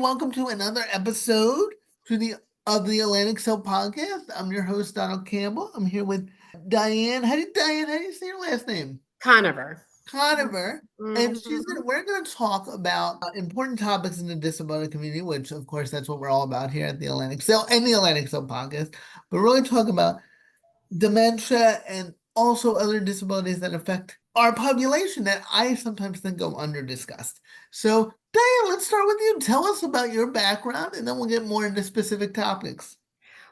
welcome to another episode of the Atlantic CIL podcast. I'm your host, Donald Campbell. I'm here with Diane. Diane, how do you say your last name? Conover. Conover. And Mhm. we're going to talk about important topics in the disability community, which of course that's what we're all about here at the Atlantic CIL and the Atlantic CIL podcast. But really talk about dementia and also other disabilities that affect our population that I sometimes think go under discussed. So, Diane, let's start with you. Tell us about your background and then we'll get more into specific topics.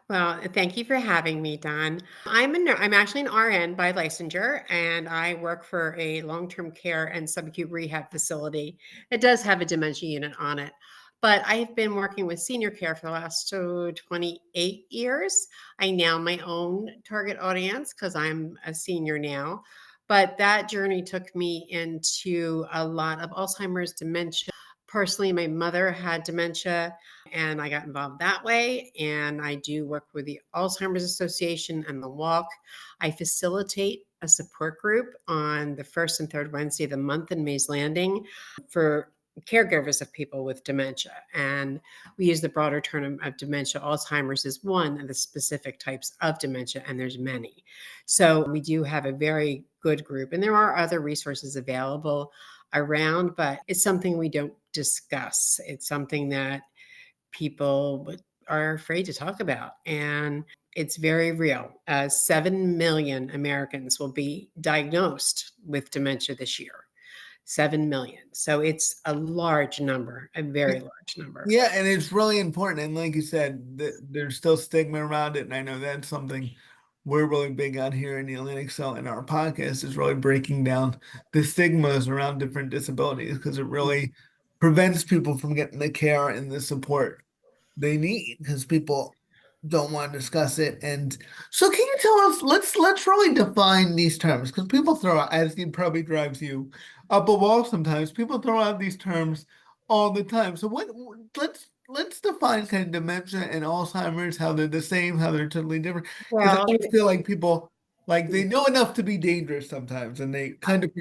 Well, thank you for having me, Don. I'm actually an RN by licensure, and I work for a long-term care and subacute rehab facility. It does have a dementia unit on it, but I've been working with senior care for the last 28 years. I now my own target audience because I'm a senior now. But that journey took me into a lot of Alzheimer's, dementia. Personally, my mother had dementia and I got involved that way. And I do work with the Alzheimer's Association and the Walk. I facilitate a support group on the first and third Wednesday of the month in Mays Landing for caregivers of people with dementia. And we use the broader term of dementia. Alzheimer's is one of the specific types of dementia, and there's many. So we do have a very good group, and there are other resources available around, but it's something we don't discuss. It's something that people are afraid to talk about. And it's very real. 7 million Americans will be diagnosed with dementia this year. 7 million. So it's a large number, a very large number. Yeah, and it's really important. And like you said, there's still stigma around it. And I know that's something we're really big on here in the Atlantic CIL in our podcast is really breaking down the stigmas around different disabilities because it really prevents people from getting the care and the support they need because people don't want to discuss it. And so can you tell us, let's really define these terms because people throw out, as it probably drives you up a wall sometimes, people throw out these terms all the time. So let's define kind of dementia and Alzheimer's, how they're the same, how they're totally different. Because I Well, always feel like people like they know enough to be dangerous sometimes and they kind of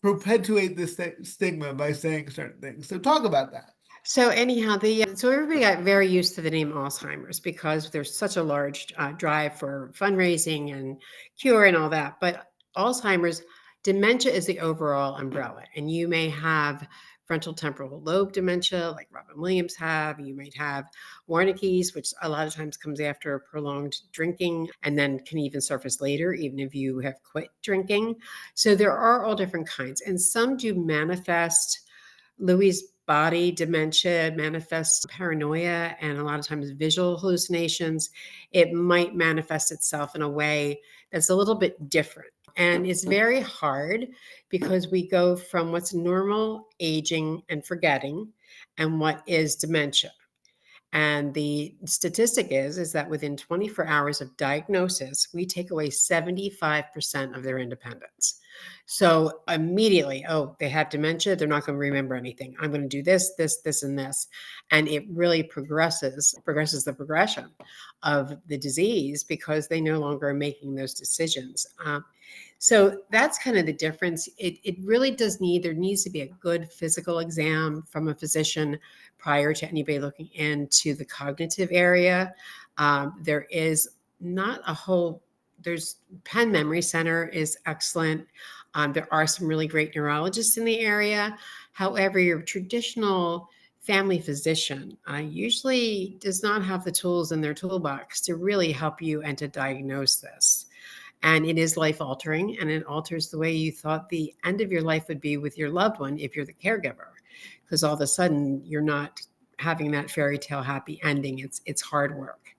perpetuate this stigma by saying certain things. So talk about that. so anyhow, so everybody got very used to the name Alzheimer's because there's such a large drive for fundraising and cure and all that. But Alzheimer's, dementia is the overall umbrella, and you may have frontal temporal lobe dementia, like Robin Williams have. You might have Wernicke's, which a lot of times comes after prolonged drinking, and then can even surface later, even if you have quit drinking. So there are all different kinds, and some do manifest. Lewy body dementia manifests paranoia and a lot of times visual hallucinations. It might manifest itself in a way that's a little bit different. And it's very hard because we go from what's normal aging and forgetting and what is dementia. And the statistic is that within 24 hours of diagnosis, we take away 75% of their independence. So immediately, oh, they have dementia, they're not going to remember anything. I'm going to do this, and this. And it really progresses the progression of the disease because they no longer are making those decisions. So that's kind of the difference. It really there needs to be a good physical exam from a physician prior to anybody looking into the cognitive area. There is not a whole, there's Penn Memory Center is excellent. There are some really great neurologists in the area. However, your traditional family physician usually does not have the tools in their toolbox to really help you and to diagnose this. And it is life altering, and it alters the way you thought the end of your life would be with your loved one if you're the caregiver, because all of a sudden you're not having that fairy tale happy ending. It's hard work.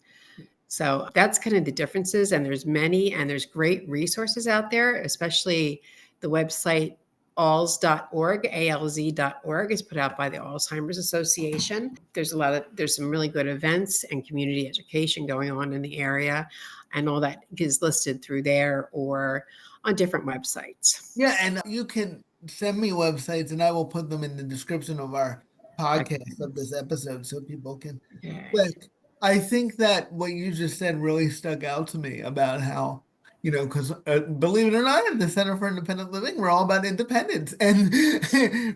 So that's kind of the differences. And there's many, and there's great resources out there, especially the website alz.org, alz.org is put out by the Alzheimer's Association. There's some really good events and community education going on in the area, and all that is listed through there or on different websites. Yeah, and you can send me websites and I will put them in the description of our podcast of this episode so people can Okay. click. I think that what you just said really stuck out to me about how, because believe it or not, at the Center for Independent Living, we're all about independence and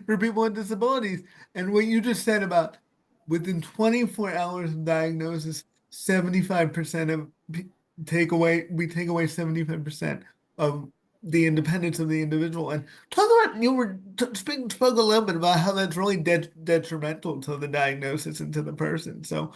for people with disabilities. And what you just said about within 24 hours of diagnosis, 75% of we take away 75% of the independence of the individual. And talk about, you were spoke a little bit about how that's really detrimental to the diagnosis and to the person. So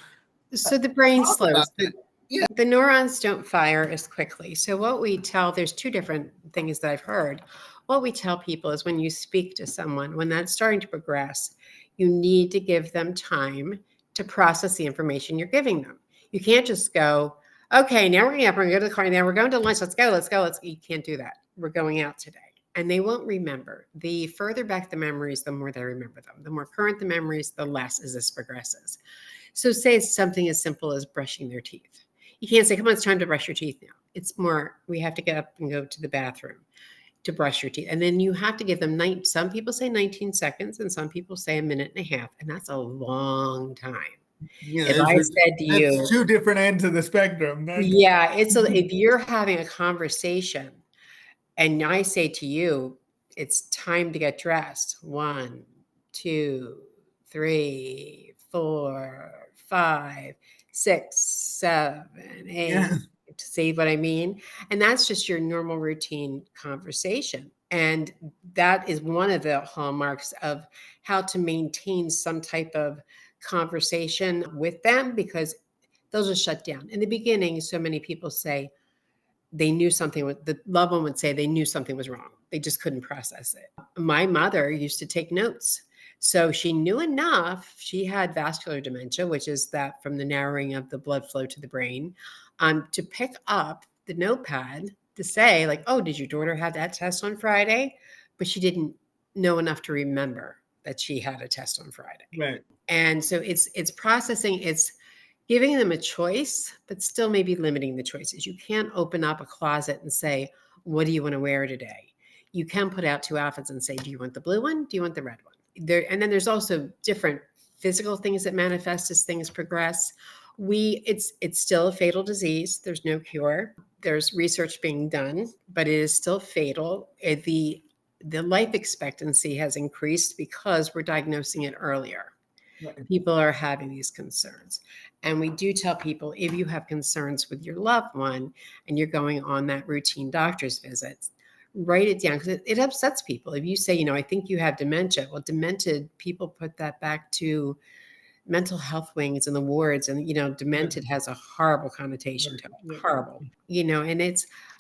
So the brain talk about slows it. down. Yeah. The neurons don't fire as quickly. So what we tell, there's two different things that I've heard. What we tell people is when you speak to someone, when that's starting to progress, you need to give them time to process the information you're giving them. You can't just go, okay, now we're going to go to the car, now we're going to lunch. Let's go, let's go, let's. You can't do that. We're going out today. And they won't remember. The further back the memories, the more they remember them. The more current the memories, the less as this progresses. So say it's something as simple as brushing their teeth. You can't say, come on, it's time to brush your teeth now. It's more, we have to get up and go to the bathroom to brush your teeth. And then you have to give them some people say 19 seconds and some people say a minute and a half. And that's a long time. Yeah, If I said to that's you, two different ends of the spectrum. yeah, if you're having a conversation and I say to you, it's time to get dressed. 1, 2, 3, 4, 5, 6, 7, 8. Yeah. To see what I mean? And that's just your normal routine conversation. And that is one of the hallmarks of how to maintain some type of conversation with them because those are shut down. In the beginning, so many people say, they knew something the loved one would say they knew something was wrong. They just couldn't process it. My mother used to take notes. So she knew enough. She had vascular dementia, which is that from the narrowing of the blood flow to the brain, to pick up the notepad to say, like, oh, did your daughter have that test on Friday? But she didn't know enough to remember that she had a test on Friday. Right. And so it's processing, it's giving them a choice, but still maybe limiting the choices. You can't open up a closet and say, what do you want to wear today? You can put out two outfits and say, do you want the blue one? Do you want the red one? And then there's also different physical things that manifest as things progress. It's still a fatal disease. There's no cure. There's research being done, but it is still fatal. The life expectancy has increased because we're diagnosing it earlier. Right. People are having these concerns. And we do tell people if you have concerns with your loved one and you're going on that routine doctor's visits, write it down because it upsets people. If you say, I think you have dementia, well, demented people put that back to mental health wings and the wards. And, demented has a horrible connotation to it, Right. horrible, and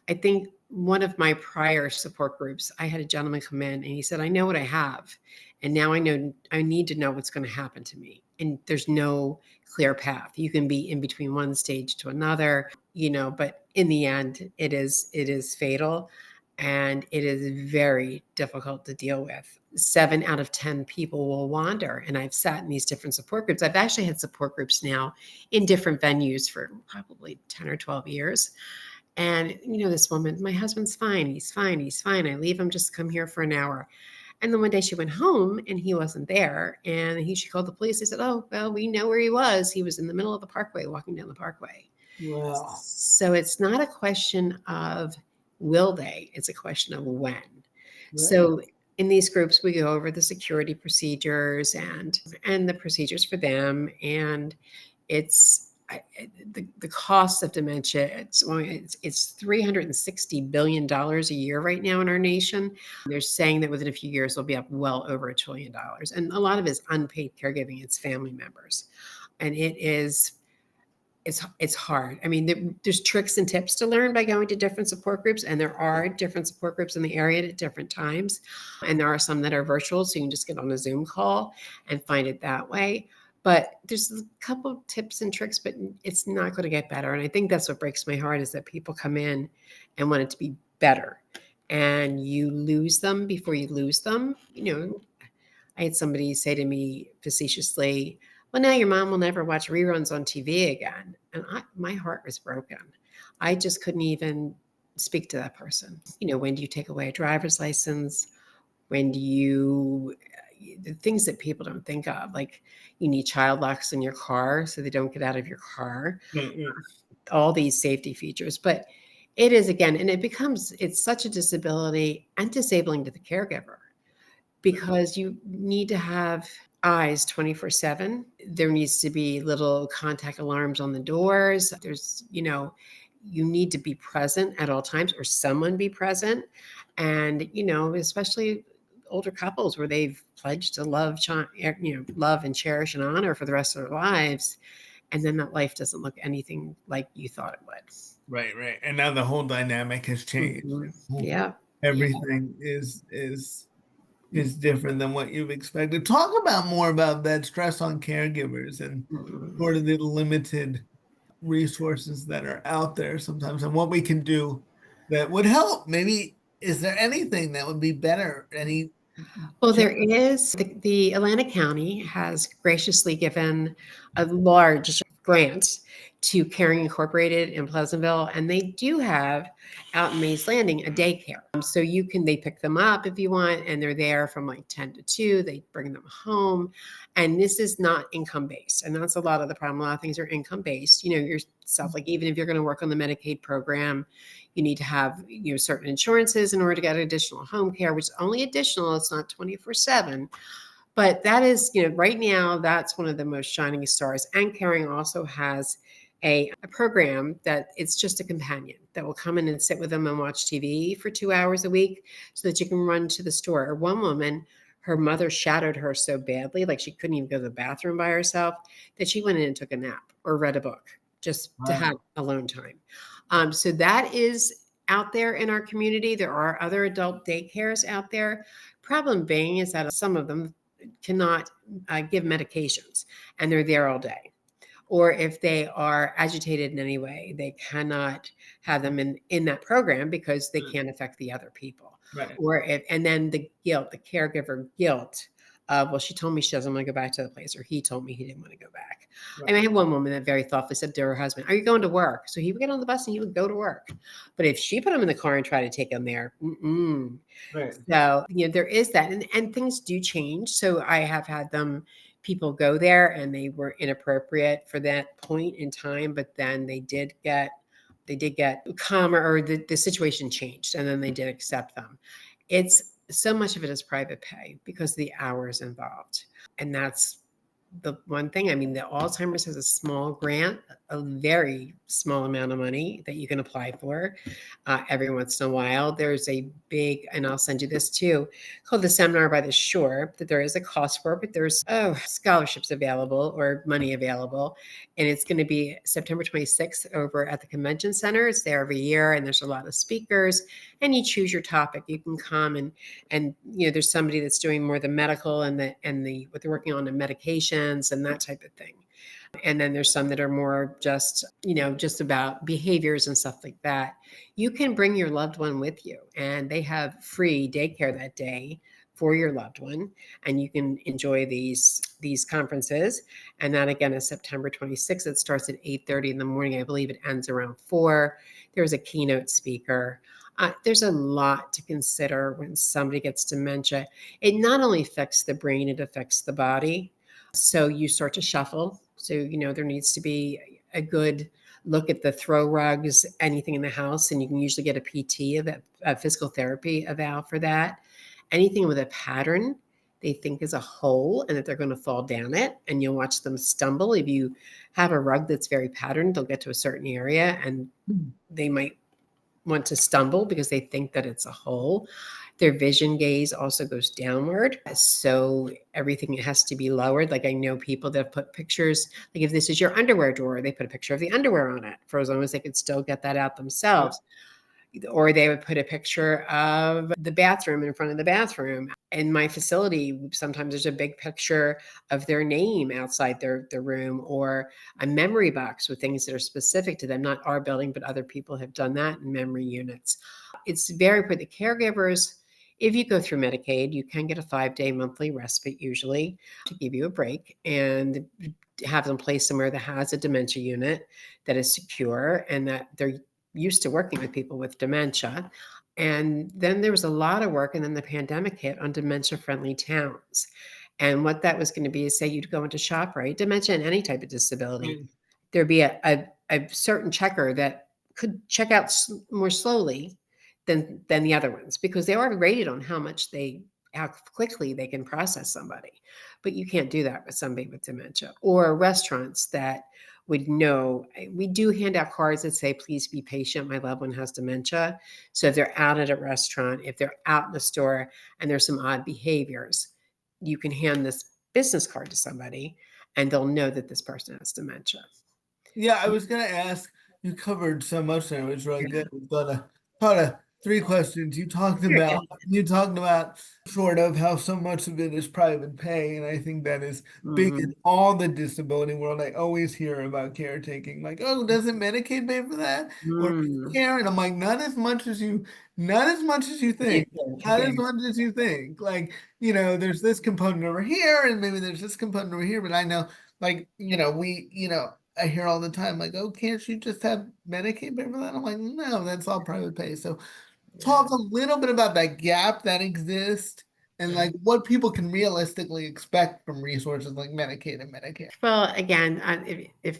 I think one of my prior support groups, I had a gentleman come in and he said, I know what I have. And now I know I need to know what's going to happen to me. And there's no clear path. You can be in between one stage to another, but in the end, it is fatal. And it is very difficult to deal with. 7 out of 10 people will wander. And I've sat in these different support groups. I've actually had support groups now in different venues for probably 10 or 12 years. And, this woman, my husband's fine. He's fine. He's fine. I leave him, just come here for an hour. And then one day she went home and he wasn't there. And she called the police. They said, oh, well, we know where he was. He was in the middle of the parkway, walking down the parkway. Wow. So it's not a question of will they, it's a question of when. Right. So in these groups, we go over the security procedures and the procedures for them. And it's the cost of dementia. It's $360 billion a year right now in our nation. They're saying that within a few years, they'll be up well over $1 trillion. And a lot of it is unpaid caregiving. It's family members. And it's hard. I mean, there's tricks and tips to learn by going to different support groups, and there are different support groups in the area at different times. And there are some that are virtual, so you can just get on a Zoom call and find it that way. But there's a couple of tips and tricks, but it's not going to get better. And I think that's what breaks my heart is that people come in and want it to be better. And you lose them before you lose them. I had somebody say to me facetiously, well, now your mom will never watch reruns on TV again. And my heart was broken. I just couldn't even speak to that person. When do you take away a driver's license? When do the things that people don't think of, like you need child locks in your car so they don't get out of your car, Right. all these safety features. But it is, again, and it's such a disability and disabling to the caregiver because you need to have eyes 24/7. There needs to be little contact alarms on the doors. There's, you need to be present at all times, or someone be present. And, especially older couples where they've pledged to love and cherish and honor for the rest of their lives. And then that life doesn't look anything like you thought it would. Right, right. And now the whole dynamic has changed. Mhm. Yeah. Everything is different than what you've expected. Talk about more about that stress on caregivers and Mhm. sort of the limited resources that are out there sometimes and what we can do that would help. Maybe is there anything that would be better? Any Well, change? there is. The Atlantic County has graciously given a large grant to Caring Incorporated in Pleasantville, and they do have out in Mays Landing a daycare. So they pick them up if you want, and they're there from like 10 to 2. They bring them home, and this is not income based, and that's a lot of the problem. A lot of things are income based. Yourself, like even if you're going to work on the Medicaid program, you need to have certain insurances in order to get additional home care, which is only additional. It's not 24/7. But that is, right now, that's one of the most shining stars. And Caring also has a program that it's just a companion that will come in and sit with them and watch TV for 2 hours a week so that you can run to the store. Or one woman, her mother shadowed her so badly, like she couldn't even go to the bathroom by herself, that she went in and took a nap or read a book just to have Wow. alone time. So that is out there in our community. There are other adult daycares out there. Problem being is that some of them cannot give medications and they're there all day. Or if they are agitated in any way, they cannot have them in that program because they can't affect the other people. Right, And then the guilt, the caregiver guilt of, well, she told me she doesn't want to go back to the place, or he told me he didn't want to go back. I right, mean, I had one woman that very thoughtfully said to her husband, "Are you going to work?" So he would get on the bus and he would go to work. But if she put him in the car and try to take him there, right. so, there is that, and things do change. So I have had people go there and they were inappropriate for that point in time, but then they did get calmer, or the situation changed, and then they did accept them. It's so much of it is private pay because of the hours involved. And that's the one thing. I mean, the Alzheimer's has a small grant, a very small amount of money that you can apply for every once in a while. There's a big, and I'll send you this too, called the Seminar by the Shore, that there is a cost for, but there's scholarships available or money available. And it's going to be September 26th over at the Convention Center. It's there every year, and there's a lot of speakers, and you choose your topic. You can come and there's somebody that's doing more the medical and the what they're working on the medications and that type of thing. And then there's some that are more just about behaviors and stuff like that. You can bring your loved one with you, and they have free daycare that day for your loved one, and you can enjoy these conferences. And that again is September 26th. It starts at 8:30 in the morning. I believe it ends around 4. There's a keynote speaker. There's a lot to consider when somebody gets dementia. It not only affects the brain, it affects the body. So you start to shuffle. So, there needs to be a good look at the throw rugs, anything in the house, and you can usually get a PT, a physical therapy eval for that. Anything with a pattern they think is a hole and that they're going to fall down it, and you'll watch them stumble. If you have a rug that's very patterned, they'll get to a certain area and they might want to stumble because they think that it's a hole. Their vision gaze also goes downward. So everything has to be lowered. Like I know people that have put pictures, like if this is your underwear drawer, they put a picture of the underwear on it for as long as they could still get that out Yeah. themselves. Or they would put a picture of the bathroom in front of the bathroom. In my facility, sometimes there's a big picture of their name outside their room, or a memory box with things that are specific to them, not our building, but other people have done that in memory units. It's very for the caregivers. If you go through Medicaid, you can get a 5-day monthly respite usually to give you a break and have them placed somewhere that has a dementia unit that is secure and that they're used to working with people with dementia. And then there was a lot of work, and then the pandemic hit on dementia friendly towns. And what that was going to be is, say you'd go into ShopRite, dementia and any type of disability, Right. there'd be a certain checker that could check out more slowly than the other ones because they are rated on how much they how quickly they can process somebody. But you can't do that with somebody with dementia. Or restaurants that would know. We do hand out cards that say, please be patient, my loved one has dementia. So if they're out at a restaurant, if they're out in the store and there's some odd behaviors, you can hand this business card to somebody and they'll know that this person has dementia. Yeah, I was gonna ask. You covered so much there, which was really good. We've got a kind of three questions. You talked about sort of how so much of it is private pay, and I think that is big Mm-hmm. in all the disability world. I always hear about caretaking, like, oh, doesn't Medicaid pay for that? Or Mm. care? And I'm like, not as much as you You think. think, Not yeah. as much as you think. Like, there's this component over here, and maybe there's this component over here, but I know, like, I hear all the time, like, oh, can't you just have Medicaid pay for that? I'm like, no, that's all private pay. So Yeah. talk a little bit about that gap that exists and like what people can realistically expect from resources like Medicaid and Medicare. Well, again, if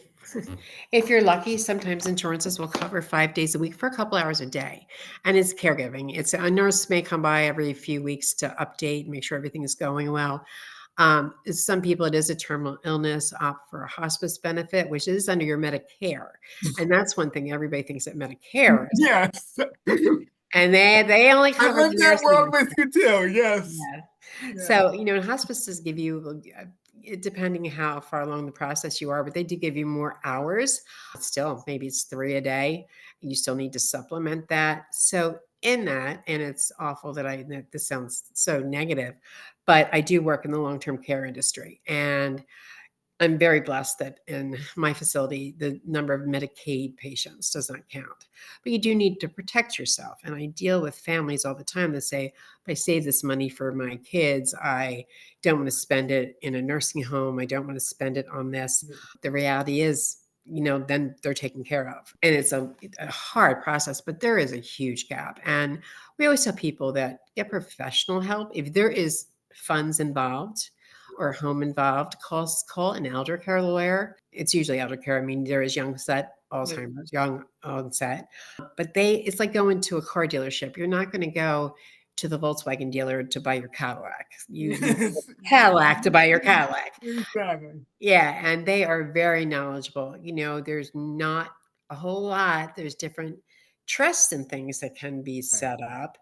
if you're lucky, sometimes insurances will cover 5 days a week for a couple hours a day, and it's caregiving. It's a nurse may come by every few weeks to update, make sure everything is going well. Some people, it is a terminal illness, opt for a hospice benefit, which is under your Medicare, and that's one thing everybody thinks that Medicare is, Yes. and they only I cover lived the that world nursing. with you too. Yes. Yeah. Yeah. So, hospices give you, depending how far along the process you are, but they do give you more hours. Still, maybe it's 3 a day. You still need to supplement that. So, in that, and it's awful that this sounds so negative, but I do work in the long term care industry. And I'm very blessed that in my facility, the number of Medicaid patients does not count. But you do need to protect yourself. And I deal with families all the time that say, if I save this money for my kids, I don't want to spend it in a nursing home. I don't want to spend it on this. The reality is, then they're taken care of. And it's a hard process, but there is a huge gap. And we always tell people that get professional help. If there is funds involved, or home involved, call an elder care lawyer. It's usually elder care. I mean, there is young set Yeah. Alzheimer's, young onset, but it's like going to a car dealership. You're not going to go to the Volkswagen dealer to buy your Cadillac. You go to Yes. Cadillac to buy your Cadillac. Exactly. Yeah, and they are very knowledgeable. There's not a whole lot. There's different trusts and things that can be Right. set up,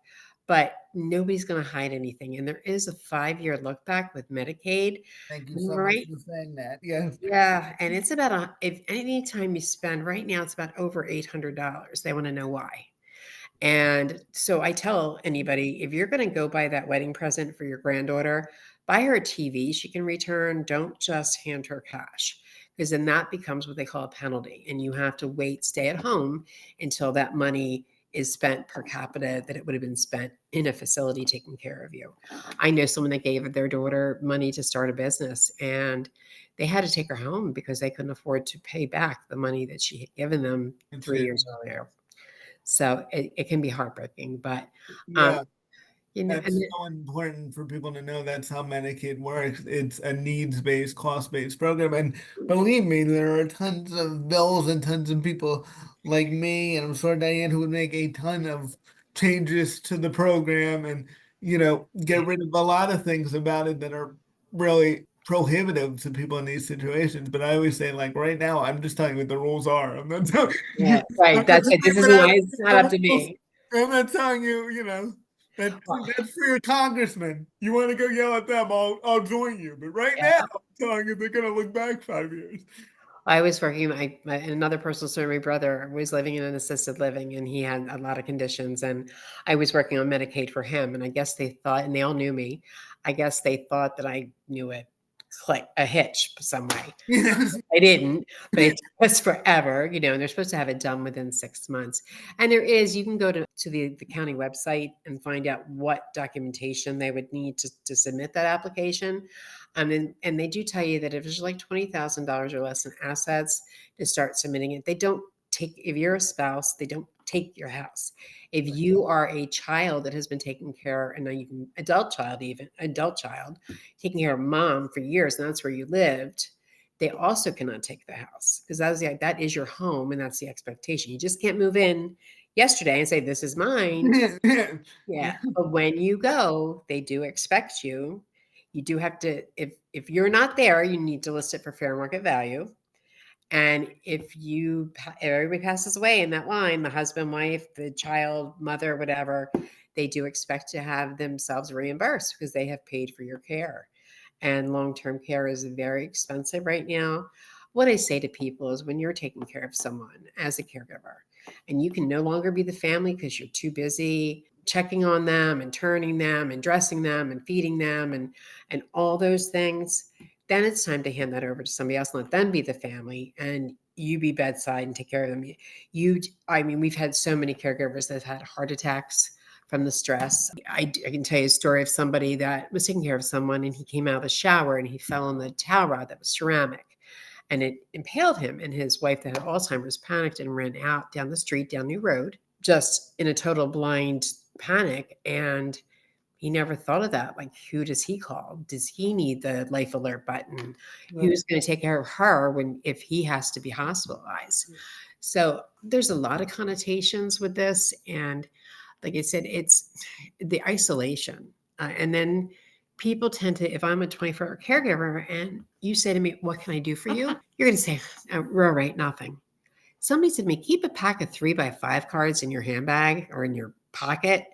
but nobody's going to hide anything. And there is a 5-year look back with Medicaid. Thank you so much Right. for saying that. Yes. Yeah, and it's about if any time you spend right now, it's about over $800. They want to know why. And so I tell anybody, if you're going to go buy that wedding present for your granddaughter, buy her a TV she can return. Don't just hand her cash, because then that becomes what they call a penalty. And you have to stay at home until that money is spent per capita that it would have been spent in a facility taking care of you. I know someone that gave their daughter money to start a business, and they had to take her home because they couldn't afford to pay back the money that she had given them It's 3 years earlier. So it can be heartbreaking, but um, yeah. and That's so important for people to know that's how Medicaid works. It's a needs-based, cost-based program. And believe me, there are tons of bills and tons of people like me, and I'm sure Diane, who would make a ton of changes to the program and, get rid of a lot of things about it that are really prohibitive to people in these situations. But I always say, like, right now, I'm just telling you what the rules are. I'm not telling yeah, you, right. I'm not That's it. This isn't. giving out It's not the up to rules. me. I'm not telling you, that's for your congressman. You want to go yell at them, I'll join you. But right now, I'm telling you, they're gonna look back 5 years. I was working, and another personal story, my brother was living in an assisted living and he had a lot of conditions. And I was working on Medicaid for him. And I guess they thought, and they all knew me, I guess they thought that I knew it like a hitch some way. Yes. I didn't, but it took us forever, and they're supposed to have it done within 6 months. And you can go to the county website and find out what documentation they would need to submit that application. And they do tell you that if there's like $20,000 or less in assets to start submitting it, they don't if you're a spouse, they don't take your house. If you are a child that has been taken care, and now you can, adult child, taking care of mom for years, and that's where you lived, they also cannot take the house because that is your home and that's the expectation. You just can't move in. yesterday and say, this is mine. Yeah. Yeah. But when you go, they do expect you. You do have to, if you're not there, you need to list it for fair market value. And if everybody passes away in that line, the husband, wife, the child, mother, whatever, they do expect to have themselves reimbursed because they have paid for your care. And long-term care is very expensive right now. What I say to people is when you're taking care of someone as a caregiver and you can no longer be the family because you're too busy checking on them and turning them and dressing them and feeding them and all those things, then it's time to hand that over to somebody else, let them be the family and you be bedside and take care of them. I mean, we've had so many caregivers that have had heart attacks from the stress. I can tell you a story of somebody that was taking care of someone and he came out of the shower and he fell on the towel rod that was ceramic and it impaled him. And his wife that had Alzheimer's panicked and ran out down the street, down New Road, just in a total blind panic. And he never thought of that. Like, who does he call? Does he need the life alert button? Right. Who's going to take care of her if he has to be hospitalized? So there's a lot of connotations with this. And like I said, it's the isolation. And then people tend to, if I'm a 24-hour caregiver and you say to me, what can I do for you? You're going to say, oh, we're all right, nothing. Somebody said to me, keep a pack of 3x5 cards in your handbag or in your pocket.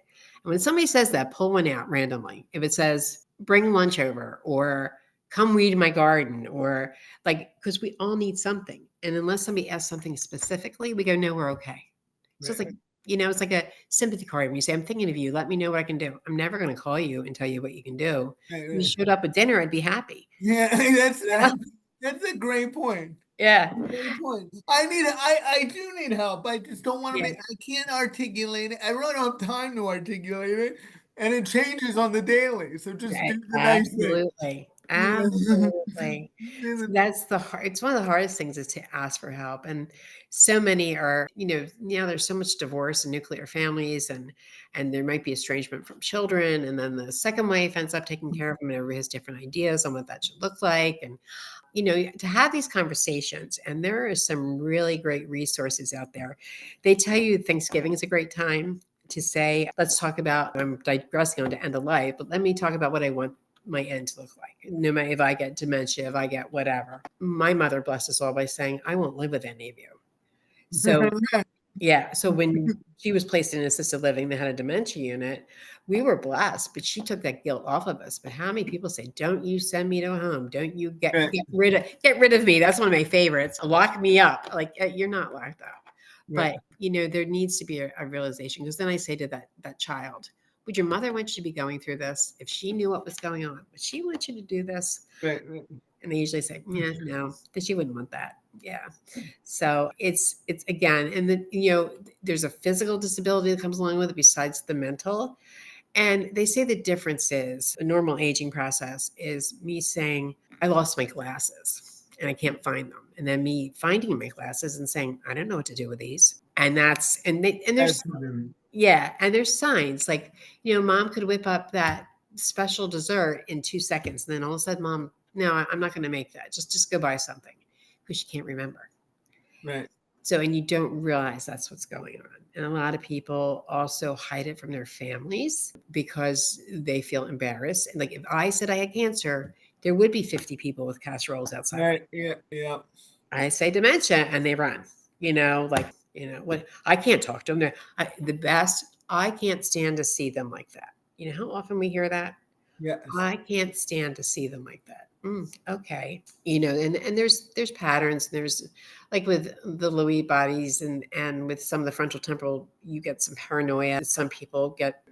And when somebody says that, pull one out randomly. If it says, bring lunch over or come weed my garden or like, because we all need something. And unless somebody asks something specifically, we go, no, we're okay. So it's like, Right. it's like a sympathy card. When you say, I'm thinking of you, let me know what I can do. I'm never going to call you and tell you what you can do. Right, If you right. showed up at dinner, I'd be happy. Yeah, Yeah. that's a great point. Yeah. Great point. I do need help. I just don't want to Yeah. be. I can't articulate it. I really don't have time to articulate it, and it changes on the daily. So just Right. do the nice thing. Absolutely. Yeah. Absolutely. So that's it's one of the hardest things is to ask for help. And so many are, now there's so much divorce and nuclear families and there might be estrangement from children. And then the second wife ends up taking care of them and everybody has different ideas on what that should look like. And to have these conversations, and there are some really great resources out there. They tell you Thanksgiving is a great time to say, let's talk about, I'm digressing on to end of life, but let me talk about what I want my end to look like. No matter if I get dementia, if I get whatever. My mother blessed us all by saying, I won't live with any of you. So yeah. So when she was placed in assisted living, they had a dementia unit. We were blessed, but she took that guilt off of us. But how many people say, "Don't you send me to a home? Don't you Right, get rid of me?" That's one of my favorites. Lock me up. Like you're not locked up. right, But there needs to be a realization because then I say to that child, "Would your mother want you to be going through this? If she knew what was going on, would she want you to do this?" right, right. And they usually say, yeah, no, that she wouldn't want that. Yeah. So it's again, and then, there's a physical disability that comes along with it besides the mental. And they say the difference is a normal aging process is me saying, I lost my glasses and I can't find them. And then me finding my glasses and saying, I don't know what to do with these. And there's, That's really- yeah. And there's signs like, mom could whip up that special dessert in 2 seconds. And then all of a sudden, mom, no, I'm not going to make that. Just go buy something because she can't remember. right. So, and you don't realize that's what's going on. And a lot of people also hide it from their families because they feel embarrassed. And like if I said I had cancer, there would be 50 people with casseroles outside my. Right. Yeah. Yeah. I say dementia and they run, what I can't talk to them. The best, I can't stand to see them like that. You know how often we hear that? Yes. I can't stand to see them like that. Okay. And there's patterns. There's like with the Lewy bodies and with some of the frontal temporal, you get some paranoia. Some people get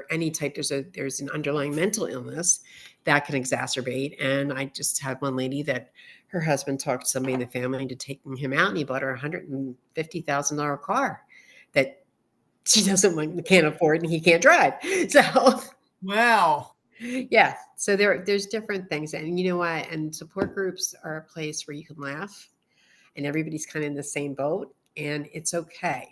any type, there's an underlying mental illness that can exacerbate. And I just had one lady that her husband talked somebody in the family into taking him out and he bought her $150,000 car that she can't afford and he can't drive. So Wow. yeah. So there's different things. And you know what? And support groups are a place where you can laugh and everybody's kind of in the same boat and it's okay.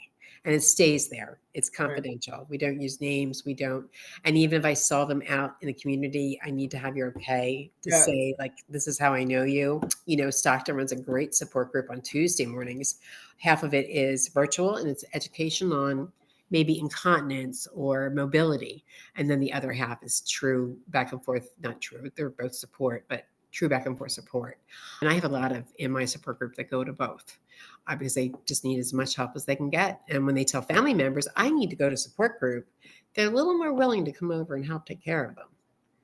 and it stays there. It's Right. confidential. We don't use names. We don't. And even if I saw them out in the community, I need to have your okay to Yeah. say, like, this is how I know you. You know, Stockton runs a great support group on Tuesday mornings. Half of it is virtual and it's education on maybe incontinence or mobility. And then the other half is true back and forth, not true, they're both support, but true back and forth support. And I have a lot of in my support group that go to both because they just need as much help as they can get. And when they tell family members, I need to go to support group, they're a little more willing to come over and help take care of them.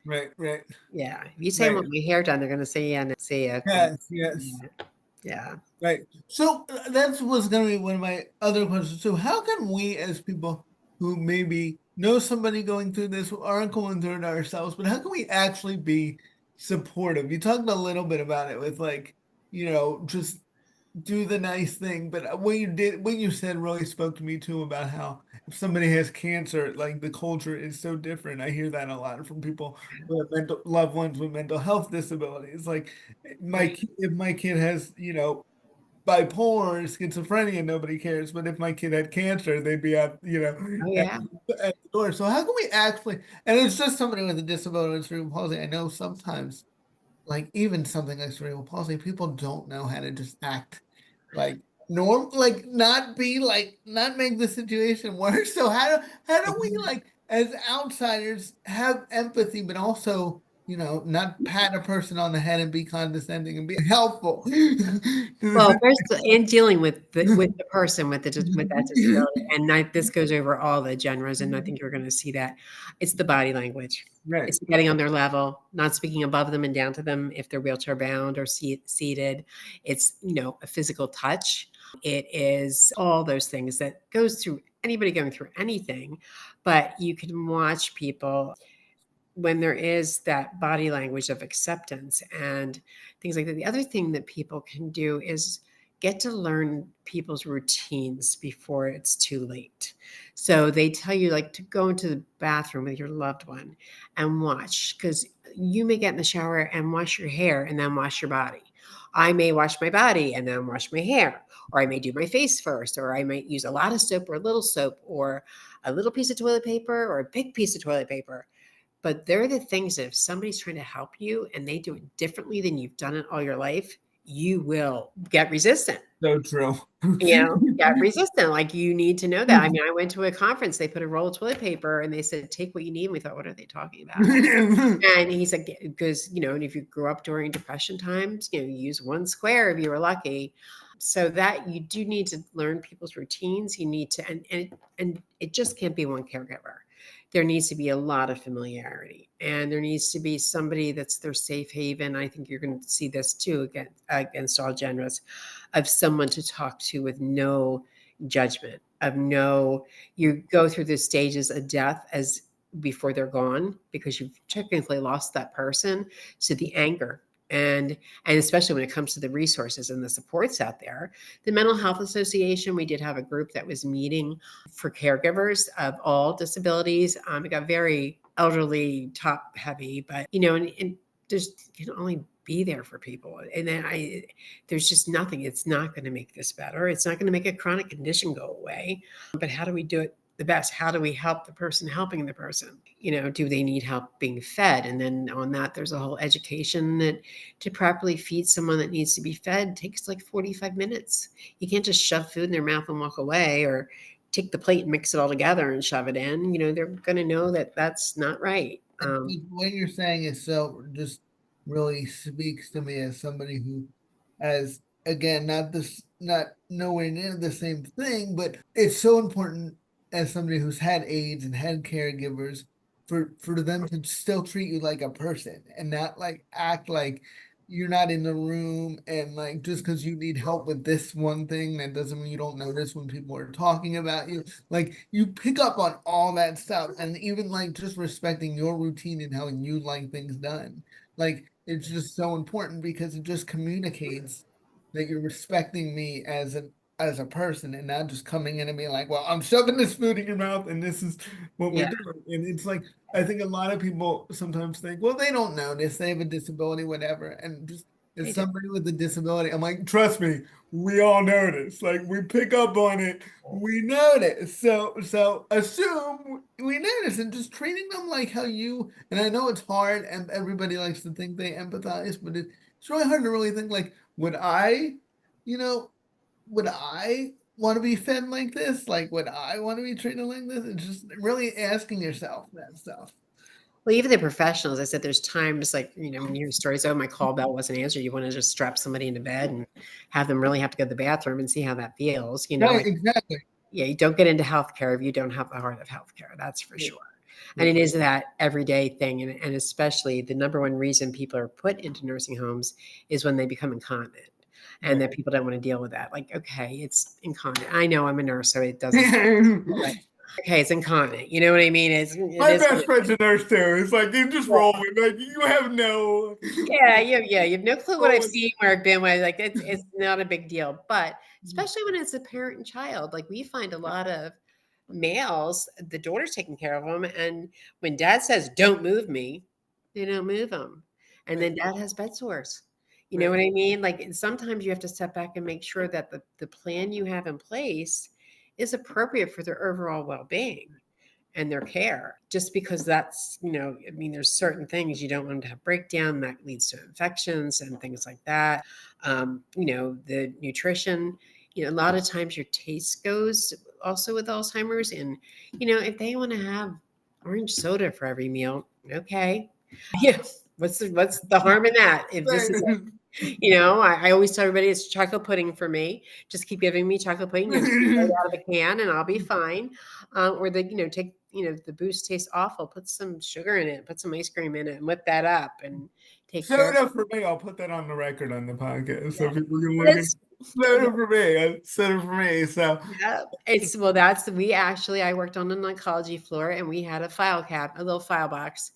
Right. Right. Yeah. If you say I Right. want my hair done, they're going to say, yeah, no, see ya. Yes. Yes. Yeah. Yeah. Right. So that was going to be one of my other questions. So how can we, as people who maybe know somebody going through this, who aren't going through it ourselves, but how can we actually be supportive? You talked a little bit about it with like, just do the nice thing. But what you said really spoke to me too about how if somebody has cancer, like the culture is so different. I hear that a lot from people who have loved ones with mental health disabilities. Like Right. if my kid has, bipolar or schizophrenia, nobody cares. But if my kid had cancer, they'd be Oh, at, yeah. at the door. So how can we actually, and it's just somebody with a disability with cerebral palsy. I know sometimes, like even something like cerebral palsy, people don't know how to just act like like not make the situation worse. So how do we like as outsiders have empathy, but also not pat a person on the head and be condescending and be helpful. Well, first, in dealing with the person with that disability, and this goes over all the genres, and I think you're going to see that it's the body language. Right. It's getting on their level, not speaking above them and down to them if they're wheelchair bound or seated. It's a physical touch. It is all those things that goes through anybody going through anything, but you can watch people when there is that body language of acceptance and things like that. The other thing that people can do is get to learn people's routines before it's too late. So they tell you like to go into the bathroom with your loved one and watch because you may get in the shower and wash your hair and then wash your body. I may wash my body and then wash my hair, or I may do my face first, or I might use a lot of soap or a little soap, or a little piece of toilet paper or a big piece of toilet paper. But they're the things that if somebody's trying to help you and they do it differently than you've done it all your life, you will get resistant. So true. Get resistant. Like you need to know that. I mean, I went to a conference, they put a roll of toilet paper and they said, take what you need. And we thought, what are they talking about? And he said, because, and if you grew up during depression times, use one square if you were lucky. So that you do need to learn people's routines. You need to, and it just can't be one caregiver. There needs to be a lot of familiarity and there needs to be somebody that's their safe haven. I think you're going to see this too against all genres of someone to talk to with no judgment of no, you go through the stages of death as before they're gone because you've technically lost that person. So the anger and especially when it comes to the resources and the supports out there, the Mental Health Association, we did have a group that was meeting for caregivers of all disabilities. It got very elderly, top heavy, but and there's you can only be there for people, and then there's just nothing. It's not going to make this better. It's not going to make a chronic condition go away. But how do we do it the best? How do we help the person helping the person? Do they need help being fed? And then on that, there's a whole education that to properly feed someone that needs to be fed takes like 45 minutes. You can't just shove food in their mouth and walk away or take the plate and mix it all together and shove it in. They're going to know that that's not right. What you're saying is so just really speaks to me as somebody who has again not nowhere near the same thing, but it's so important as somebody who's had AIDS and had caregivers for them to still treat you like a person and not like act like you're not in the room and like just because you need help with this one thing that doesn't mean you don't notice when people are talking about you. Like you pick up on all that stuff and even like just respecting your routine and how you like things done. Like it's just so important because it just communicates that you're respecting me as a person and not just coming in and being like, well, I'm shoving this food in your mouth and this is what we're Yeah. doing. And it's like I think a lot of people sometimes think, well, they don't notice, they have a disability, whatever. And just as They do. somebody with a disability, I'm like, trust me, we all notice. Like we pick up on it, we notice. So assume we notice and just treating them like how you, and I know it's hard and everybody likes to think they empathize, but it's really hard to really think like, you know, would I want to be fed like this? Like, would I want to be treated like this? It's just really asking yourself that stuff. Well, even the professionals, I said there's times like, when you hear stories, oh, my call bell wasn't answered. You want to just strap somebody into bed and have them really have to go to the bathroom and see how that feels. Right, exactly. Yeah, you don't get into healthcare if you don't have the heart of healthcare. That's for Yeah, sure. And yeah. it is that everyday thing. And especially the number one reason people are put into nursing homes is when they become incontinent and Right. that people don't want to deal with that. Like, okay, it's incontinent. I know I'm a nurse, so it doesn't. Okay, it's incontinent. You know what I mean? It My is. best friend's a nurse too. It's like you just roll with like you have no Yeah, yeah. You have no clue what roll I've with seen, where I've been, where like it's not a big deal. But especially when it's a parent and child, like we find a lot of males, the daughter's taking care of them, and when dad says, "Don't move me," they don't move them, and right, then dad has bed sores. You know right. what I mean? Like sometimes you have to step back and make sure that the plan you have in place is appropriate for their overall well-being and their care, just because that's, I mean, there's certain things you don't want them to have breakdown that leads to infections and things like that. The nutrition, a lot of times your taste goes also with Alzheimer's. And, if they want to have orange soda for every meal, okay. Yeah. What's the harm in that? If this is Right. I always tell everybody it's chocolate pudding for me. Just keep giving me chocolate pudding, just right out of a can, and I'll be fine. Or take, the boost tastes awful. Put some sugar in it, put some ice cream in it, and whip that up, and take care of Soda for me. I'll put that on the record on the podcast so that. people can But look at it's soda for me. Soda for me. So Yeah, it's well, that's we actually I worked on an oncology floor and we had a little file box,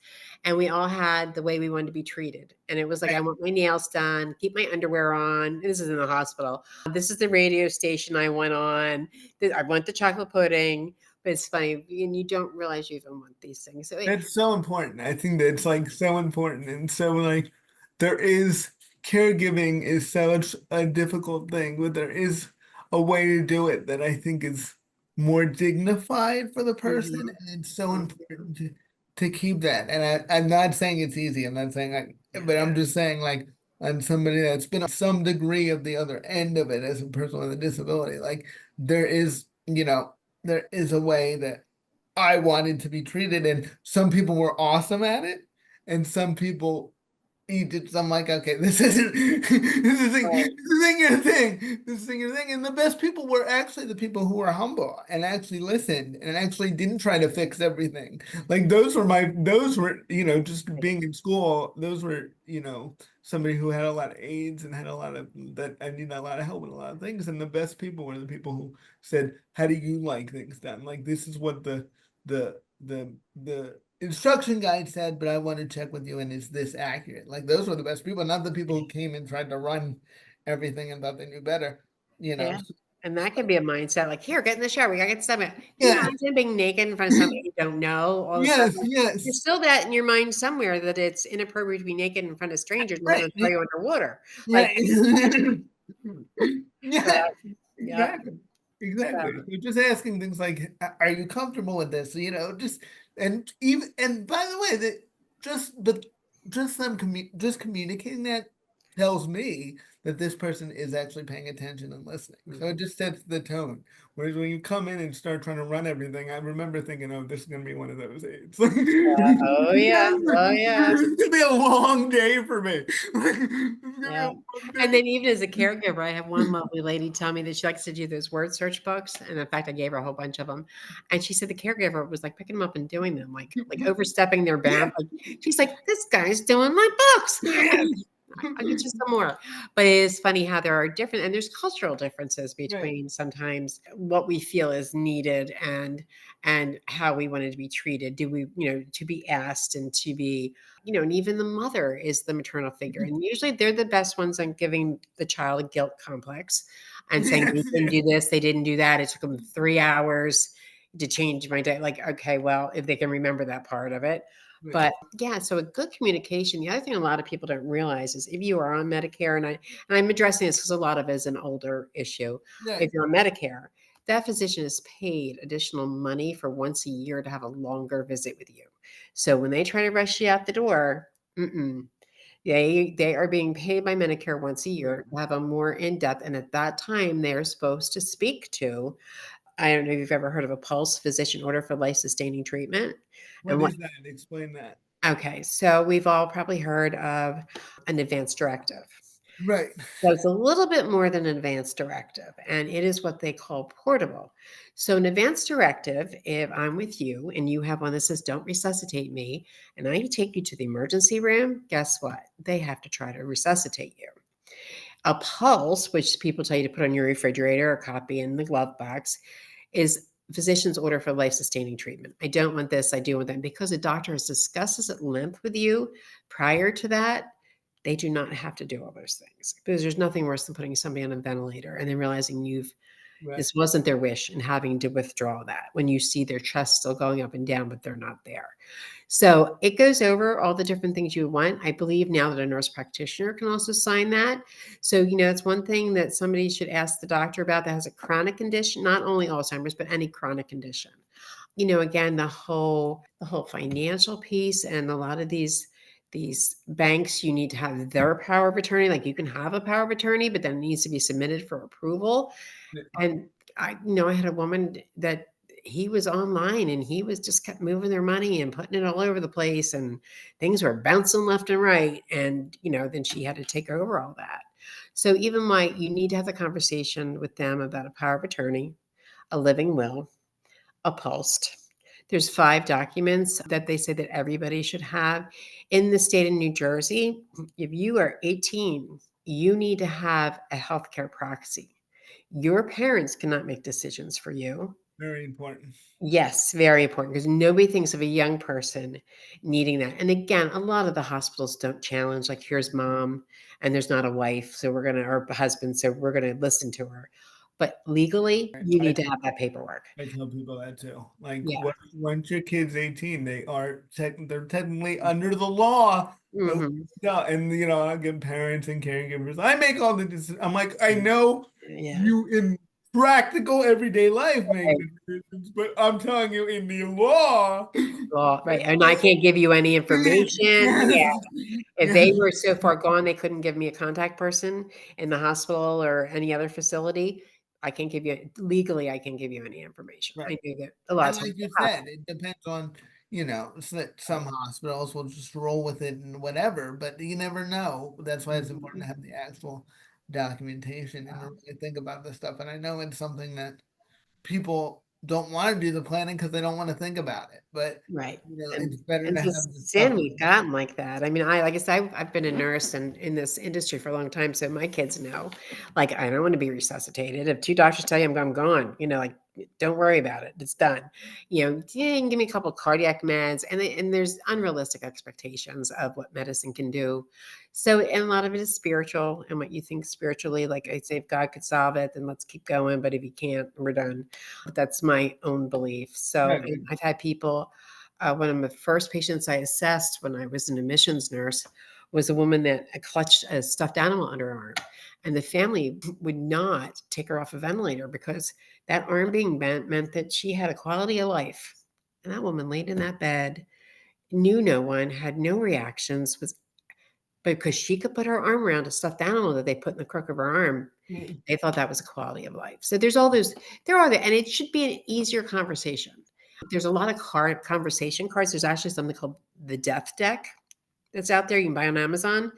and we all had the way we wanted to be treated. And it was like, I want my nails done, keep my underwear on. This is in the hospital. This is the radio station I went on. I want the chocolate pudding. But it's funny, and you don't realize you even want these things. So that's so important. I think that's like so important. And so like there is caregiving is such a difficult thing, but there is a way to do it that I think is more dignified for the person. Mhm, And it's so mhm, important to keep that. And I'm not saying it's easy. I'm not saying yeah, but I'm just saying like I'm somebody that's been on some degree of the other end of it as a person with a disability. Like there is, there is a way that I wanted to be treated, and some people were awesome at it, and some people you did. So I'm like, okay, this isn't right, this isn't your thing. This isn't your thing. And the best people were actually the people who were humble and actually listened and actually didn't try to fix everything. Like those were, just right. being in school, those were, somebody who had a lot of AIDS and had a lot of that I need a lot of help with a lot of things. And the best people were the people who said, how do you like things done? Like this is what the instruction guide said, but I want to check with you, and is this accurate? Like those were the best people, not the people who came and tried to run everything and thought they knew better, you know. Yeah. And that can be a mindset like, here, get in the shower. We gotta get something. Can you Yeah. imagine being naked in front of somebody you don't know all of a Yes, sudden? There's yes. still that in your mind somewhere that it's inappropriate to be naked in front of strangers and let Right. them throw you underwater. Like, Right. Yeah, yeah, yeah. exactly. Exactly. So, You're just asking things like, are you comfortable with this? Just and even and by the way, that but just just communicating that tells me that this person is actually paying attention and listening. So it mhm. just sets the tone. Whereas when you come in and start trying to run everything, I remember thinking, oh, this is gonna be one of those aids. Like, Oh yeah, oh yeah. it's gonna be a long day for me. Like, it's gonna be a Yeah. long And day. then even as a caregiver, I have one lovely lady tell me that she likes to do those word search books. And in fact, I gave her a whole bunch of them. And she said the caregiver was like picking them up and doing them, like overstepping their Yeah. bound. Like, she's like, this guy's doing my books. Yes. I'll get you some more. But it is funny how there are different, and there's cultural differences Right. between sometimes what we feel is needed and how we wanted to be treated. Do we, to be asked and to be, and even the mother is the maternal figure. And usually they're the best ones on giving the child a guilt complex and saying they Yes, didn't yes. do this, they didn't do that. It took them 3 hours to change my day. Like, okay, well, if they can remember that part of it. Right. But yeah, so a good communication. The other thing a lot of people don't realize is if you are on Medicare, and I'm addressing this because a lot of it is an older issue. If Right. you're on Medicare, that physician is paid additional money for once a year to have a longer visit with you. So when they try to rush you out the door, mm-mm, they are being paid by Medicare once a Right. year to have a more in-depth, and at that time, they're supposed to speak to, I don't know if you've ever heard of a pulse physician order for life-sustaining treatment. And What what is that? Explain that. Okay, so we've all probably heard of an advance directive. Right. So it's a little bit more than an advance directive, and it is what they call portable. So an advance directive, if I'm with you and you have one that says, "Don't resuscitate me," and I take you to the emergency room, guess what? They have to try to resuscitate you. A pulse, which people tell you to put on your refrigerator or copy in the glove box, is physician's order for life-sustaining treatment. I don't want this, I do want that. Because a doctor has discussed this at length with you prior to that, they do not have to do all those things. Because there's nothing worse than putting somebody on a ventilator and then realizing Right. this wasn't their wish and having to withdraw that when you see their chest still going up and down, but they're not there. So it goes over all the different things you want. I believe now that a nurse practitioner can also sign that. So, it's one thing that somebody should ask the doctor about that has a chronic condition, not only Alzheimer's, but any chronic condition. Again, the whole financial piece and a lot of these banks, you need to have their power of attorney. Like you can have a power of attorney, but then it needs to be submitted for approval. And I had a woman that he was online and he was just kept moving their money and putting it all over the place and things were bouncing left and right. And, then she had to take over all that. So even you need to have the conversation with them about a power of attorney, a living will, a pulsed. There's 5 documents that they say that everybody should have. In the state of New Jersey, if you are 18, you need to have a healthcare proxy. Your parents cannot make decisions for you. Very important. Yes, very important because nobody thinks of a young person needing that. And again, a lot of the hospitals don't challenge, like, here's mom, and there's not a wife, so or husband, so we're going to listen to her. But legally, Right. you need to have that paperwork. I tell people that too. Like, Yeah. once your kid's 18, they're technically under the law. Of- Mhm. Yeah, and I get parents and caregivers. I make all the decisions. I'm like, I know Yeah. you in practical everyday life make Right. the decisions, but I'm telling you, in the law, Well, right. And I can't give you any information. Yeah. If they were so far gone, they couldn't give me a contact person in the hospital or any other facility. I can't give you legally, I can't give you any information. right. I knew that a lot And of times like you it said, it depends on, some happens. hospitals will just roll with it and whatever, but you never know. That's why it's important to Mhm. have the actual documentation and to really think about this stuff. And I know it's something that people don't want to do the planning because they don't want to think about it, but Right. it's And better and to the have the stuff sin we've gotten like that. I mean, like I said, I've been a nurse and in this industry for a long time, so my kids know, like, I don't want to be resuscitated. If 2 doctors tell you I'm gone, like, don't worry about it. It's done. Yeah, you can give me a couple of cardiac meds, and there's unrealistic expectations of what medicine can do. So, and a lot of it is spiritual and what you think spiritually. Like I say, if God could solve it, then let's keep going. But if He can't, we're done. That's my own belief. So, right. and I've had people, one of the first patients I assessed when I was an admissions nurse was a woman that clutched a stuffed animal under her arm. And the family would not take her off a ventilator because that arm being bent meant that she had a quality of life. And that woman laid in that bed, knew no one, had no reactions, was because she could put her arm around a stuffed animal that they put in the crook of her arm. Mm. They thought that was a quality of life. So there's all those, there are the, and it should be an easier conversation. There's a lot of conversation cards. There's actually something called the death deck that's out there you can buy on Amazon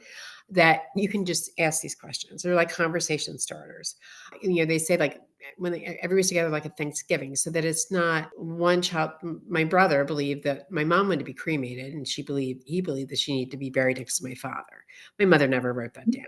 that you can just ask these questions. They're like conversation starters. They say like when everybody's together like a Thanksgiving, so that it's not one child. My brother believed that my mom wanted to be cremated, and he believed that she needed to be buried next to my father. My mother never wrote that down.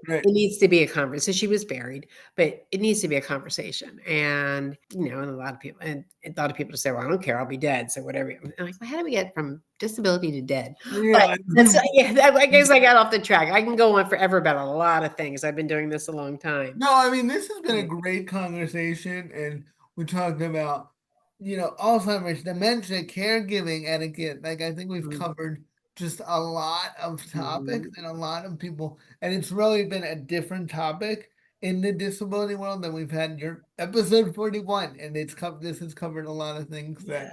Right. It needs to be a conversation. So she was buried, but it needs to be a conversation. And a lot of people just say, "Well, I don't care. I'll be dead." So whatever. I'm like, well, how do we get from disability to dead? But Yeah. that's yeah. I guess I got off the track. I can go on forever about a lot of things. I've been doing this a long time. No, I mean, this has been a Yeah. great conversation, and we talked about Alzheimer's, dementia, caregiving etiquette. Like I think we've Mhm. covered just a lot of topics Mhm. and a lot of people, and it's really been a different topic in the disability world than we've had your episode 41, and this has covered a lot of things Yeah.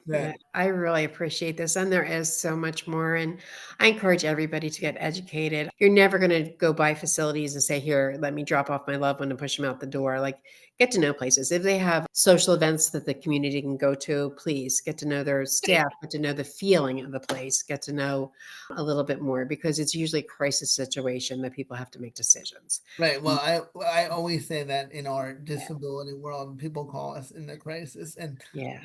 Yeah, that I really appreciate this. And there is so much more. And I encourage everybody to get educated. You're never going to go by facilities and say, here, let me drop off my loved one and push them out the door. Like, get to know places. If they have social events that the community can go to, please get to know their staff, get to know the feeling of the place, get to know a little bit more because it's usually a crisis situation that people have to make decisions. right. Well, Mm, I always say that in our disability world, people call us in the crisis, and yeah.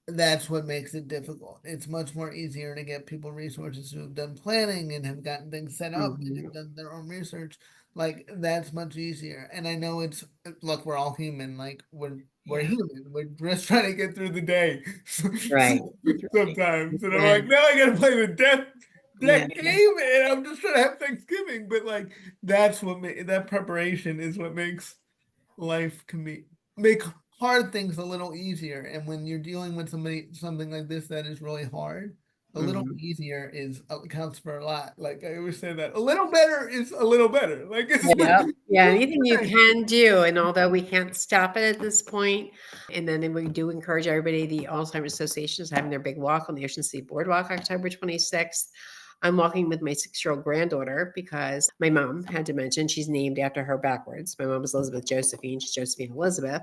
that's what makes it difficult. It's much more easier to get people resources who have done planning and have gotten things set up and Mhm. have done their own research. Like that's much easier. And I know look, we're all human. Like we're Yeah. human. We're just trying to get through the day Right. Right. sometimes. And I'm Yeah. like, now I gotta play the Yeah. death game, and I'm just trying to have Thanksgiving. But like that preparation is what makes life can make hard things a little easier. And when you're dealing with something like this that is really hard, a little Mhm. easier is counts for a lot. Like I always say that a little better is a little better. Like it's Yeah, yeah, just anything you can do, and although we can't stop it at this point, and then we do encourage everybody, the Alzheimer's Association is having their big walk on the Ocean City Boardwalk, October 26th. I'm walking with my 6-year-old granddaughter because my mom had dementia, and she's named after her backwards. My mom is Elizabeth Josephine, she's Josephine Elizabeth.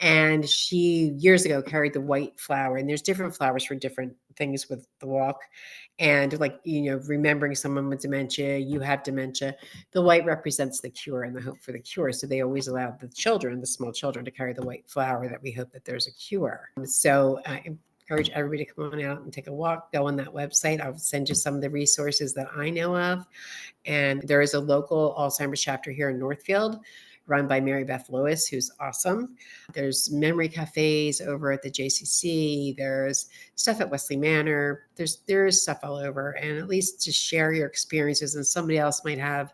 And she years ago carried the white flower, and there's different flowers for different things with the walk. And like, remembering someone with dementia, you have dementia. The white represents the cure and the hope for the cure. So they always allow the children, the small children, to carry the white flower that we hope that there's a cure. So I encourage everybody to come on out and take a walk, go on that website. I'll send you some of the resources that I know of. And there is a local Alzheimer's chapter here in Northfield run by Mary Beth Lewis, who's awesome. There's memory cafes over at the JCC. There's stuff at Wesley Manor. There is stuff all over. And at least to share your experiences, and somebody else might have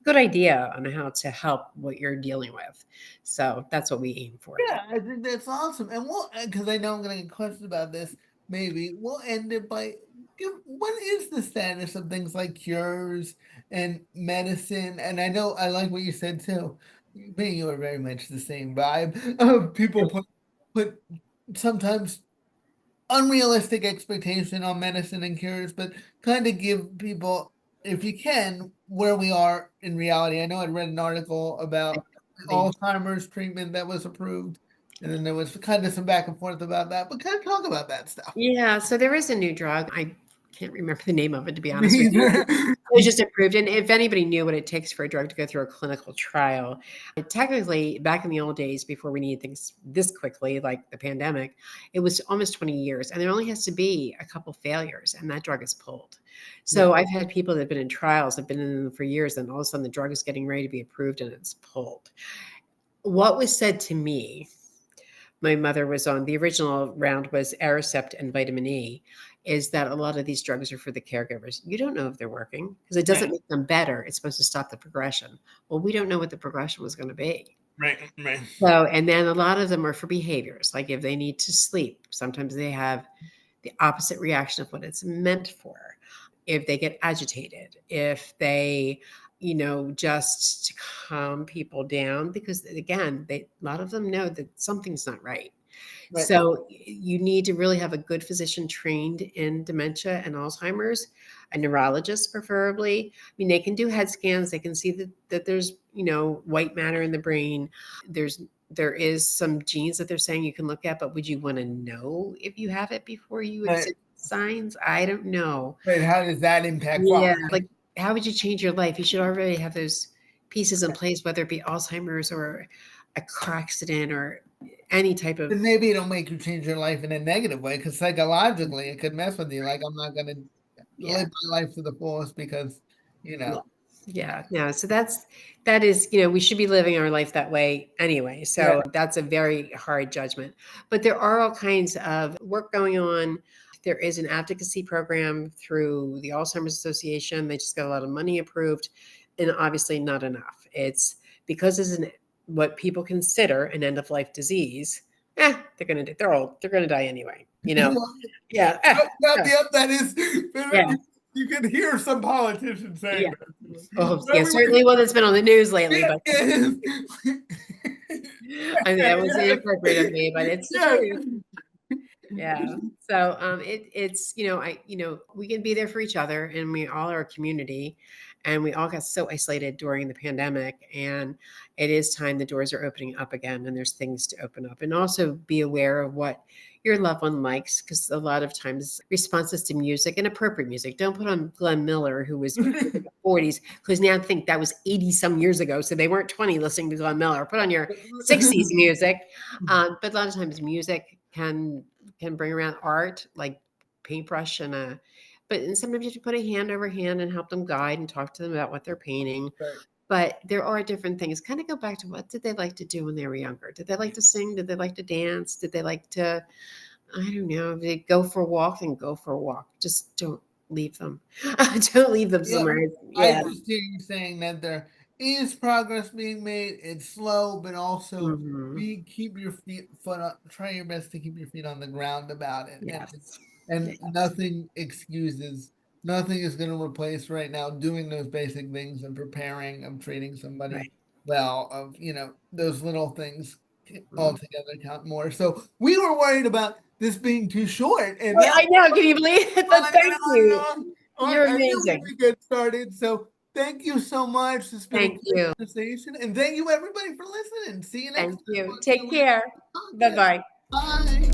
a good idea on how to help what you're dealing with. So that's what we aim for here. Yeah, I think that's awesome. And because I know I'm going to get questions about this, maybe we'll end it by what is the status of things like cures and medicine? And I know I like what you said too. Me and you are very much the same vibe. People put sometimes unrealistic expectation on medicine and cures, but kind of give people, if you can, where we are in reality. I know I read an article about They Alzheimer's treatment that was approved, and then there was kind of some back and forth about that, but kind of talk about that stuff. Yeah, so there is a new drug. I can't remember the name of it, to be honest with you. Me It was just approved, and if anybody knew what it takes for a drug to go through a clinical trial, technically, back in the old days, before we needed things this quickly, like the pandemic, it was almost 20 years, and there only has to be a couple failures, and that drug is pulled. Right. So I've had people that have been in trials, have been in them for years, and all of a sudden the drug is getting ready to be approved, and it's pulled. What was said to me, my mother was on the original round was Aricept and vitamin E, is that a lot of these drugs are for the caregivers. You don't know if they're working because it doesn't Right. make them better. It's supposed to stop the progression. Well, we don't know what the progression was going to be. Right. Right. So, and then a lot of them are for behaviors, like if they need to sleep, sometimes they have the opposite reaction of what it's meant for. If they get agitated, if they, just to calm people down, because again, a lot of them know that something's not right. Right. So you need to really have a good physician trained in dementia and Alzheimer's, a neurologist preferably. I mean, they can do head scans. They can see that there's, white matter in the brain. There is some genes that they're saying you can look at, but would you want to know if you have it before you Right. exhibit signs? I don't know. Right. How does that impact Yeah, quality? like how would you change your life? You should already have those pieces in place, whether it be Alzheimer's or a car accident or any type of And maybe it'll make you change your life in a negative way because psychologically it could mess with you. Like I'm not gonna yeah. live my life to the fullest because you Yeah. know. Yeah. No. So that is, we should be living our life that way anyway. Yeah. So that's a very hard judgment. But there are all kinds of work going on. There is an advocacy program through the Alzheimer's Association. They just got a lot of money approved, and obviously not enough. It's because it's what people consider an end of life disease. They're old. They're gonna die anyway. Yeah. That is. Yeah. You can hear some politicians saying Yeah. that. Oh, So yeah. everybody- Certainly one that's been on the news lately, but Yes. I mean, that was inappropriate of me, but it's the Yes. truth. Yeah. So it's we can be there for each other, and we all are a community, and we all got so isolated during the pandemic, and it is time the doors are opening up again, and there's things to open up, and also be aware of what your loved one likes, because a lot of times responses to music and appropriate music. Don't put on Glenn Miller, who was in the 40s, because now I think that was 80 some years ago, so they weren't 20 listening to Glenn Miller. Put on your 60s music, but a lot of times music can bring around art like paintbrush and sometimes you have to put a hand over hand and help them guide and talk to them about what they're painting. Right. But there are different things. Kind of go back to, what did they like to do when they were younger? Did they like to sing? Did they like to dance? Did they like to, I don't know, if they go for a walk, then go for a walk. Just don't leave them. Don't leave them Yeah, somewhere. I Yeah. just hear you saying that there is progress being made. It's slow, but also Hmm. keep your foot on, try your best to keep your feet on the ground about it. Yes. And Yes. nothing excuses, nothing is going to replace right now doing those basic things and preparing of treating somebody Right. well, of those little things Mm. altogether count more. So we were worried about this being too short, and Well, now I know. Can you believe it? But on thank you. You're I knew we amazing. could get started. So thank you so much. It's been a Thank great you. conversation. And thank you everybody for listening. See you next Thank time you. on the Take care. Atlantic Bye Podcast. bye. Bye.